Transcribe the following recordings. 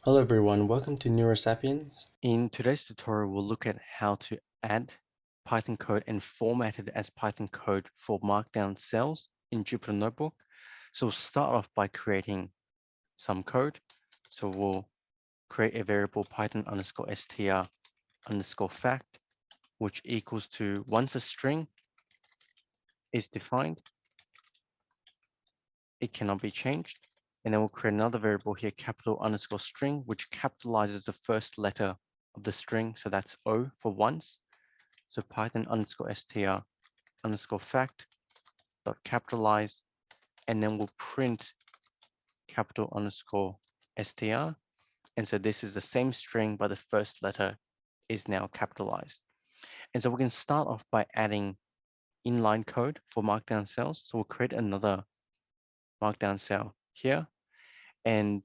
Hello everyone, welcome to Neurosapiens. In today's tutorial, we'll look at how to add Python code and format it as Python code for Markdown cells in Jupyter Notebook. So we'll start off by creating some code. So we'll create a variable python_str_fact, which equals to once a string is defined, it cannot be changed. And then we'll create another variable here, capital_string, which capitalizes the first letter of the string. So that's O for once. So python_str_fact dot capitalize, and then we'll print capital_str. And so this is the same string, but the first letter is now capitalized. And so we can start off by adding inline code for Markdown cells. So we'll create another Markdown cell here. And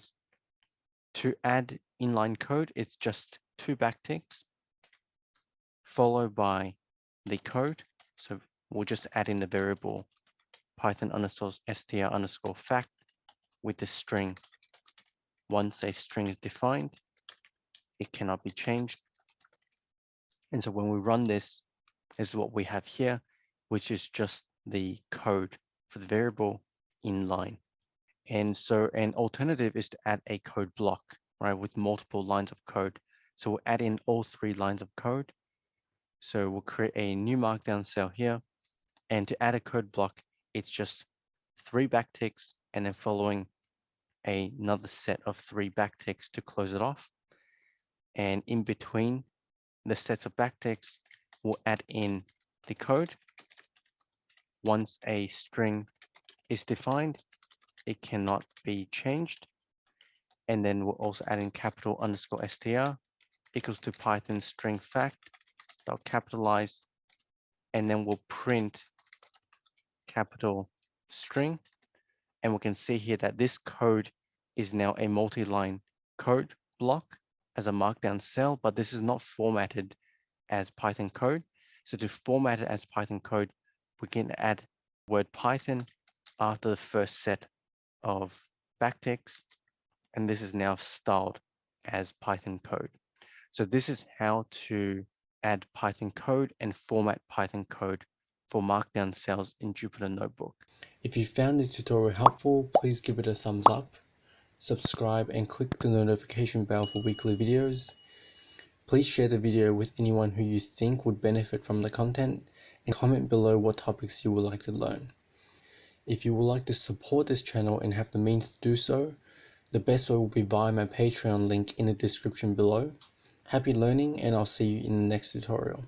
to add inline code, it's just 2 backticks followed by the code. So we'll just add in the variable python_str_fact with the string. Once a string is defined, it cannot be changed. And so when we run this, is what we have here, which is just the code for the variable inline. And so an alternative is to add a code block, right, with multiple lines of code. So we'll add in all 3 lines of code. So we'll create a new Markdown cell here. And to add a code block, it's just 3 backticks and then following another set of 3 backticks to close it off. And in between the sets of backticks, we'll add in the code. Once a string is defined, it cannot be changed. And then we'll also add in capital_str equals to Python string fact dot capitalize, and then we'll print capital string. And we can see here that this code is now a multi-line code block as a Markdown cell, but this is not formatted as Python code. So to format it as Python code, we can add word Python after the first set of backticks, and this is now styled as Python code. So this is how to add Python code and format Python code for Markdown cells in Jupyter Notebook. If you found this tutorial helpful, please give it a thumbs up, subscribe, and click the notification bell for weekly videos. Please share the video with anyone who you think would benefit from the content, and comment below what topics you would like to learn. If you would like to support this channel and have the means to do so, the best way will be via my Patreon link in the description below. Happy learning, and I'll see you in the next tutorial.